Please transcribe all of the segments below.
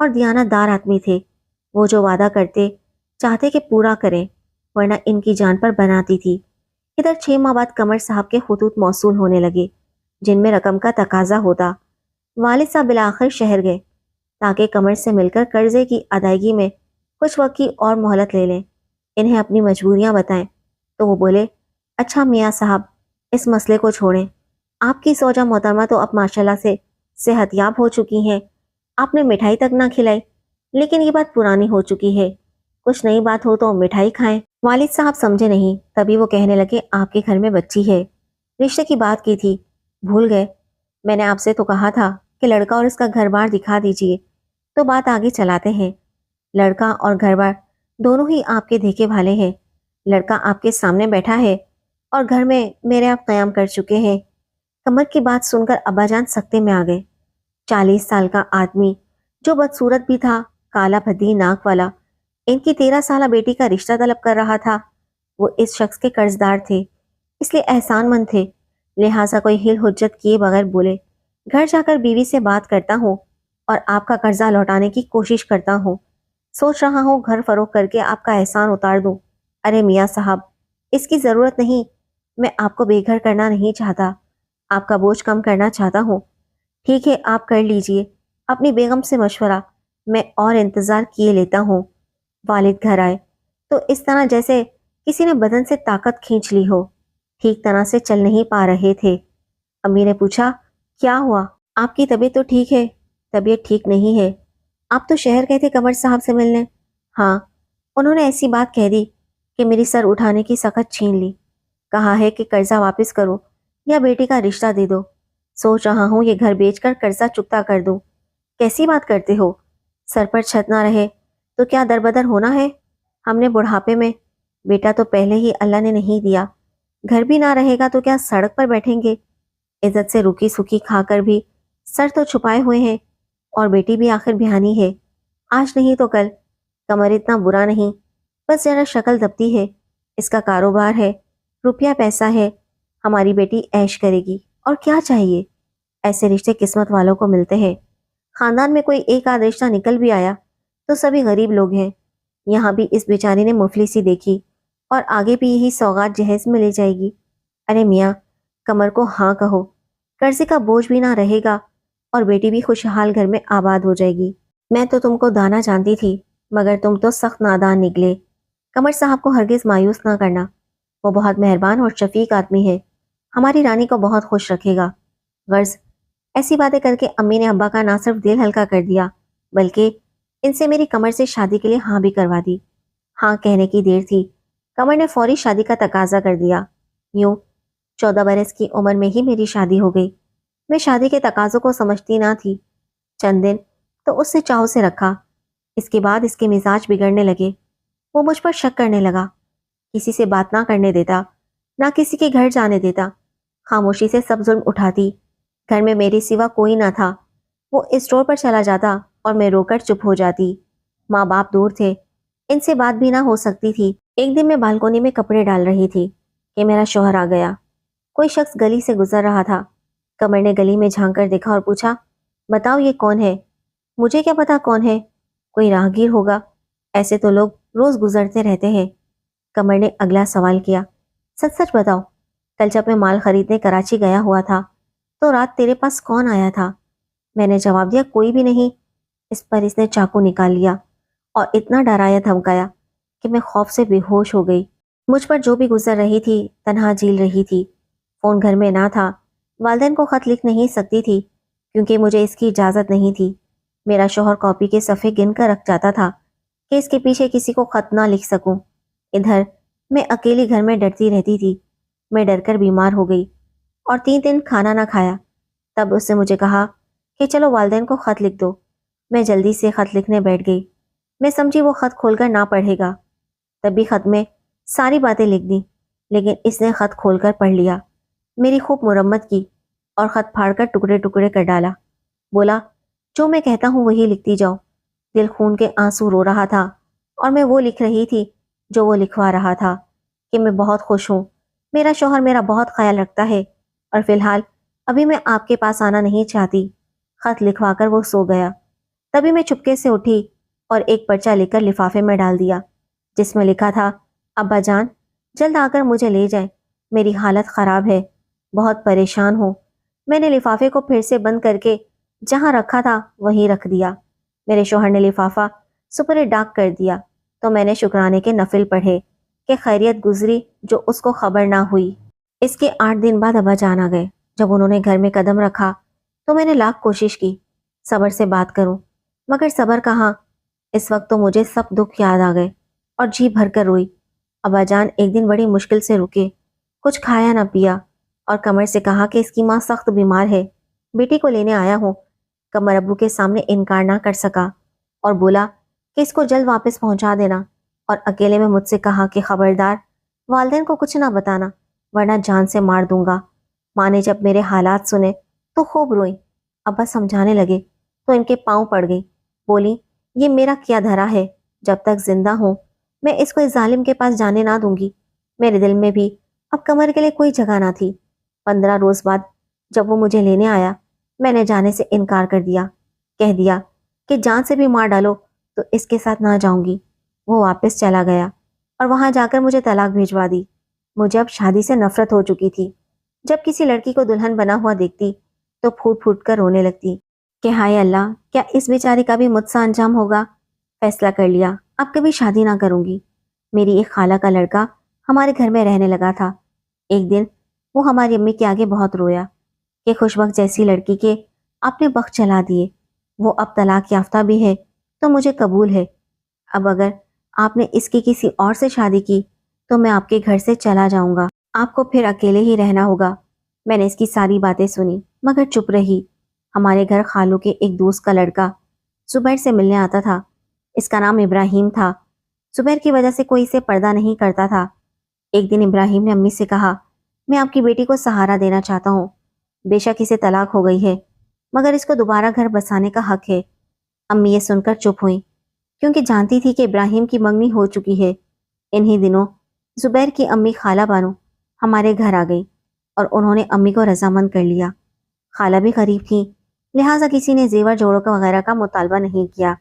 اور دیانتدار آدمی تھے. وہ جو وعدہ کرتے چاہتے کہ پورا کریں ورنہ ان کی جان پر بناتی تھی. ادھر 6 ماہ بعد قمر صاحب کے خطوط موصول ہونے لگے جن میں رقم کا تقاضا ہوتا. والد صاحب بالآخر شہر گئے تاکہ قمر سے مل کر قرضے کی ادائیگی میں کچھ وقت کی اور مہلت لے لیں. انہیں اپنی مجبوریاں بتائیں تو وہ بولے، اچھا میاں صاحب اس مسئلے کو چھوڑیں. آپ کی زوجہ محترمہ تو اب ماشاءاللہ سے صحت یاب ہو چکی ہیں. آپ نے مٹھائی تک نہ کھلائی، لیکن یہ بات پرانی ہو چکی ہے. کچھ نئی بات ہو تو مٹھائی کھائیں. والد صاحب سمجھے نہیں. تبھی وہ کہنے لگے، آپ کے گھر میں بچی ہے، رشتے کی بات کی تھی، بھول گئے؟ میں نے آپ سے تو کہا تھا کہ لڑکا اور اس کا گھر بار دکھا دیجئے تو بات آگے چلاتے ہیں. لڑکا اور گھر بار دونوں ہی آپ کے دیکھے بھالے ہیں. لڑکا آپ کے سامنے بیٹھا ہے اور گھر میں میرے آپ قیام کر چکے ہیں. قمر کی بات سن کر ابا جان سکتے میں آ گئے. 40 سال کا آدمی جو بدصورت بھی تھا، کالا بھدی ناک والا، ان کی 13 سالہ بیٹی کا رشتہ طلب کر رہا تھا. وہ اس شخص کے قرض دار تھے، اس لیے احسان مند تھے. لہٰذا کوئی ہل حجت کیے بغیر بولے، گھر جا کر بیوی سے بات کرتا ہوں اور آپ کا قرضہ لوٹانے کی کوشش کرتا ہوں. سوچ رہا ہوں گھر فروخت کر کے آپ کا احسان اتار دوں. ارے میاں صاحب اس کی ضرورت نہیں. میں آپ کو بے گھر کرنا نہیں چاہتا، آپ کا بوجھ کم کرنا چاہتا ہوں. ٹھیک ہے آپ کر لیجئے، اپنی بیگم سے مشورہ، میں اور انتظار کیے لیتا ہوں. والد گھر آئے تو اس طرح جیسے کسی نے بدن سے طاقت کھینچ لی ہو. ٹھیک طرح سے چل نہیں پا رہے تھے. امی نے پوچھا، کیا ہوا؟ آپ کی طبیعت تو ٹھیک ہے؟ طبیعت ٹھیک نہیں ہے. آپ تو شہر گئے تھے قمر صاحب سے ملنے. ہاں، انہوں نے ایسی بات کہہ دی کہ میری سر اٹھانے کی سخت چھین لی. کہا ہے کہ قرضہ واپس کرو یا بیٹی کا رشتہ دے دو. سوچ رہا ہوں یہ گھر بیچ کر قرضہ چکتا کر دوں. کیسی بات کرتے ہو؟ سر پر چھت نہ رہے تو کیا دربدر ہونا ہے؟ ہم نے بڑھاپے میں، بیٹا تو پہلے ہی اللہ نے نہیں دیا، گھر بھی نہ رہے گا تو کیا سڑک پر بیٹھیں گے؟ عزت سے روکی سوکھی کھا کر بھی سر تو چھپائے ہوئے ہیں، اور بیٹی بھی آخر بہانی ہے، آج نہیں تو کل. کمر اتنا برا نہیں، بس ذرا شکل دبتی ہے. اس کا کاروبار ہے، روپیہ پیسہ ہے، ہماری بیٹی عیش کرے گی، اور کیا چاہیے؟ ایسے رشتے قسمت والوں کو ملتے ہیں. خاندان میں کوئی ایک آدھ رشتہ نکل بھی آیا تو سبھی غریب لوگ ہیں. یہاں بھی اس بیچاری نے مفلسی دیکھی اور آگے بھی یہی سوغات جہیز میں لے جائے گی. ارے میاں کمر کو ہاں کہو، قرضے کا بوجھ بھی نہ رہے گا اور بیٹی بھی خوشحال گھر میں آباد ہو جائے گی. میں تو تم کو دانا جانتی تھی مگر تم تو سخت نادان نکلے. قمر صاحب کو ہرگز مایوس نہ کرنا، وہ بہت مہربان اور شفیق آدمی ہے، ہماری رانی کو بہت خوش رکھے گا. غرض ایسی باتیں کر کے امی نے ابا کا نہ صرف دل ہلکا کر دیا بلکہ ان سے میری قمر سے شادی کے لیے ہاں بھی کروا دی. ہاں کہنے کی دیر تھی، قمر نے فوری شادی کا تقاضا کر دیا. یوں 14 برس کی عمر میں ہی میری شادی ہو گئی. میں شادی کے تقاضوں کو سمجھتی نہ تھی. چند دن تو اس سے چاہو سے رکھا، اس کے بعد اس کے مزاج بگڑنے لگے. وہ مجھ پر شک کرنے لگا، کسی سے بات نہ کرنے دیتا، نہ کسی کے گھر جانے دیتا، خاموشی سے سب ظلم اٹھاتی. گھر میں میرے سوا کوئی نہ تھا. وہ اسٹور پر چلا جاتا اور میں رو کر چپ ہو جاتی. ماں باپ دور تھے، ان سے بات بھی نہ ہو سکتی تھی. ایک دن میں بالکونی میں کپڑے ڈال رہی تھی کہ میرا شوہر آ گیا. کوئی شخص گلی سے گزر رہا تھا. قمر نے گلی میں جھانک کر دیکھا اور پوچھا، بتاؤ یہ کون ہے؟ مجھے کیا پتا کون ہے، کوئی راہگیر ہوگا، ایسے تو لوگ روز گزرتے رہتے ہیں. قمر نے اگلا سوال کیا، سچ سچ بتاؤ، کل جب میں مال خریدنے کراچی گیا ہوا تھا تو رات تیرے پاس کون آیا تھا؟ میں نے جواب دیا، کوئی بھی نہیں. اس پر اس نے چاقو نکال لیا اور اتنا ڈرایا دھمکایا کہ میں خوف سے بے ہوش ہو گئی. مجھ پر جو بھی گزر رہی تھی تنہا جھیل رہی تھی. فون گھر میں نہ تھا، والدین کو خط لکھ نہیں سکتی تھی کیونکہ مجھے اس کی اجازت نہیں تھی. میرا شوہر کاپی کے صفحے گن کر رکھ جاتا تھا کہ اس کے پیچھے کسی کو خط نہ لکھ سکوں. ادھر میں اکیلی گھر میں ڈرتی رہتی تھی. میں ڈر کر بیمار ہو گئی اور 3 دن کھانا نہ کھایا. تب اس نے مجھے کہا کہ چلو والدین کو خط لکھ دو. میں جلدی سے خط لکھنے بیٹھ گئی. میں سمجھی وہ خط کھول کر نہ پڑھے گا. تب بھی خط میں ساری باتیں لکھ دیں، لیکن اس نے خط کھول کر پڑھ لیا، میری خوب مرمت کی اور خط پھاڑ کر ٹکڑے ٹکڑے کر ڈالا. بولا، جو میں کہتا ہوں وہی لکھتی جاؤ. دل خون کے آنسو رو رہا تھا اور میں وہ لکھ رہی تھی جو وہ لکھوا رہا تھا کہ میں بہت خوش ہوں، میرا شوہر میرا بہت خیال رکھتا ہے اور فی الحال ابھی میں آپ کے پاس آنا نہیں چاہتی. خط لکھوا کر وہ سو گیا. تبھی میں چپکے سے اٹھی اور ایک پرچہ لکھ کر لفافے میں ڈال دیا، جس میں لکھا تھا، ابا جان جلد آ کر مجھے لے جائیں، میری حالت خراب ہے، بہت پریشان ہوں۔ میں نے لفافے کو پھر سے بند کر کے جہاں رکھا تھا وہیں رکھ دیا۔ میرے شوہر نے لفافہ سپر ڈاک کر دیا تو میں نے شکرانے کے نفل پڑھے کہ خیریت گزری جو اس کو خبر نہ ہوئی۔ اس کے 8 دن بعد ابا جان آ گئے۔ جب انہوں نے گھر میں قدم رکھا تو میں نے لاکھ کوشش کی صبر سے بات کروں، مگر صبر کہاں۔ اس وقت تو مجھے سب دکھ یاد آ گئے اور جی بھر کر روئی۔ ابا جان ایک دن بڑی مشکل سے رکے، کچھ کھایا نہ پیا، اور قمر سے کہا کہ اس کی ماں سخت بیمار ہے، بیٹی کو لینے آیا ہوں۔ قمر ابو کے سامنے انکار نہ کر سکا اور بولا کہ اس کو جلد واپس پہنچا دینا، اور اکیلے میں مجھ سے کہا کہ خبردار والدین کو کچھ نہ بتانا ورنہ جان سے مار دوں گا۔ ماں نے جب میرے حالات سنے تو خوب روئی۔ ابا سمجھانے لگے تو ان کے پاؤں پڑ گئی، بولی یہ میرا کیا دھرا ہے، جب تک زندہ ہوں میں اس کو اس ظالم کے پاس جانے نہ دوں گی۔ میرے دل میں بھی اب قمر کے لیے کوئی جگہ نہ تھی۔ 15 روز بعد جب وہ مجھے لینے آیا میں نے جانے سے انکار کر دیا، کہہ دیا کہ جان سے بھی مار ڈالو تو اس کے ساتھ نہ جاؤں گی۔ وہ واپس چلا گیا اور وہاں جا کر مجھے طلاق بھیجوا دی۔ مجھے اب شادی سے نفرت ہو چکی تھی۔ جب کسی لڑکی کو دلہن بنا ہوا دیکھتی تو پھوٹ پھوٹ کر رونے لگتی کہ ہائے اللہ، کیا اس بیچاری کا بھی مجھ سا انجام ہوگا۔ فیصلہ کر لیا اب کبھی شادی نہ کروں گی۔ میری ایک خالہ کا لڑکا ہمارے گھر میں رہنے لگا تھا۔ ایک دن وہ ہماری امی کے آگے بہت رویا کہ خوش بخت جیسی لڑکی کے اپنے بخت چلا دیے، وہ اب طلاق یافتہ بھی ہے تو مجھے قبول ہے۔ اب اگر آپ نے اس کی کسی اور سے شادی کی تو میں آپ کے گھر سے چلا جاؤں گا، آپ کو پھر اکیلے ہی رہنا ہوگا۔ میں نے اس کی ساری باتیں سنی مگر چپ رہی۔ ہمارے گھر خالو کے ایک دوست کا لڑکا زبیر سے ملنے آتا تھا۔ اس کا نام ابراہیم تھا۔ زبیر کی وجہ سے کوئی اسے پردہ نہیں کرتا تھا۔ ایک دن ابراہیم نے امی سے کہا، میں آپ کی بیٹی کو سہارا دینا چاہتا ہوں، بے شک اسے طلاق ہو گئی ہے مگر اس کو دوبارہ گھر بسانے کا حق ہے۔ امی یہ سن کر چپ ہوئیں کیونکہ جانتی تھی کہ ابراہیم کی منگنی ہو چکی ہے۔ انہی دنوں زبیر کی امی خالہ بانو ہمارے گھر آ گئی اور انہوں نے امی کو رضامند کر لیا۔ خالہ بھی غریب تھی لہٰذا کسی نے زیور جوڑوں کا وغیرہ کا مطالبہ نہیں کیا۔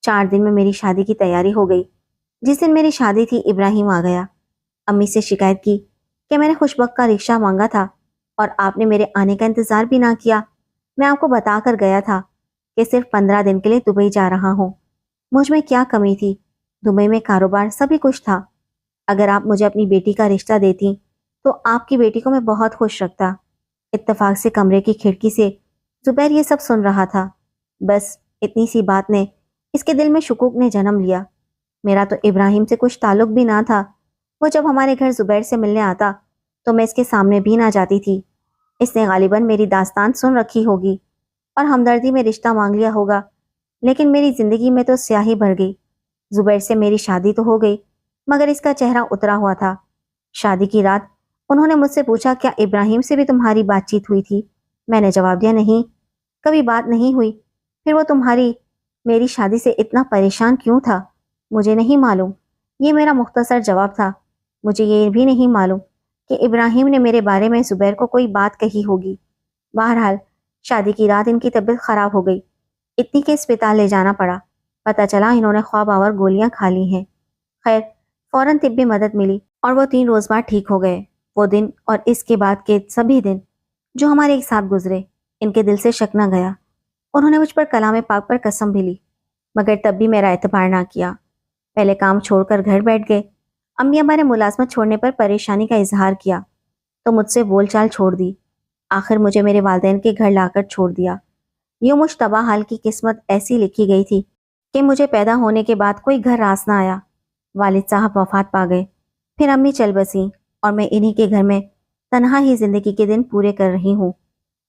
4 دن میں میری شادی کی تیاری ہو گئی۔ جس دن میری شادی تھی ابراہیم آ گیا۔ امی سے شکایت کی کہ میں نے خوش بخت کا رکشہ مانگا تھا اور آپ نے میرے آنے کا انتظار بھی نہ کیا۔ میں آپ کو بتا کر گیا تھا کہ صرف 15 دن کے لیے دبئی جا رہا ہوں۔ مجھ میں کیا کمی تھی؟ دبئی میں کاروبار سبھی کچھ تھا۔ اگر آپ مجھے اپنی بیٹی کا رشتہ دیتی تو آپ کی بیٹی کو میں بہت خوش رکھتا۔ اتفاق سے کمرے کی کھڑکی سے زبیر یہ سب سن رہا تھا۔ بس اتنی سی بات نے اس کے دل میں شکوک نے جنم لیا۔ میرا تو ابراہیم سے کچھ تعلق بھی نہ تھا۔ وہ جب ہمارے گھر زبیر سے ملنے آتا تو میں اس کے سامنے بھی نہ جاتی تھی۔ اس نے غالباً میری داستان سن رکھی ہوگی اور ہمدردی میں رشتہ مانگ لیا ہوگا، لیکن میری زندگی میں تو سیاہی بھر گئی۔ زبیر سے میری شادی تو ہو گئی مگر اس کا چہرہ اترا ہوا تھا۔ شادی کی رات انہوں نے مجھ سے پوچھا، کیا ابراہیم سے بھی تمہاری بات چیت ہوئی تھی؟ میں نے جواب دیا، نہیں، کبھی بات نہیں ہوئی۔ پھر وہ تمہاری میری شادی سے اتنا پریشان کیوں تھا؟ مجھے نہیں معلوم۔ یہ میرا مختصر جواب تھا۔ مجھے یہ بھی نہیں معلوم کہ ابراہیم نے میرے بارے میں زبیر کو کوئی بات کہی ہوگی۔ بہرحال شادی کی رات ان کی طبیعت خراب ہو گئی، اتنی کہ اسپتال لے جانا پڑا۔ پتہ چلا انہوں نے خواب آور گولیاں کھا لی ہیں۔ خیر فوراً طبی مدد ملی اور وہ 3 روز بعد ٹھیک ہو گئے۔ وہ دن اور اس کے بعد کے سبھی دن جو ہمارے ایک ساتھ گزرے ان کے دل سے شک نہ گیا۔ انہوں نے مجھ پر کلام پاک پر قسم بھی لی مگر تب بھی میرا اعتبار نہ کیا۔ پہلے کام چھوڑ کر گھر بیٹھ گئے۔ امی ابا نے ملازمت چھوڑنے پر پریشانی کا اظہار کیا تو مجھ سے بول چال چھوڑ دی۔ آخر مجھے میرے والدین کے گھر لا کر چھوڑ دیا۔ یوں مشتبہ حال کی قسمت ایسی لکھی گئی تھی کہ مجھے پیدا ہونے کے بعد کوئی گھر راس نہ آیا۔ والد صاحب وفات پا گئے، پھر امی چل بسیں اور میں انہی کے گھر میں تنہا ہی زندگی کے دن پورے کر رہی ہوں۔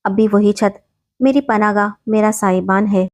اب بھی وہی چھت میری پناہ گاہ، میرا سائبان ہے۔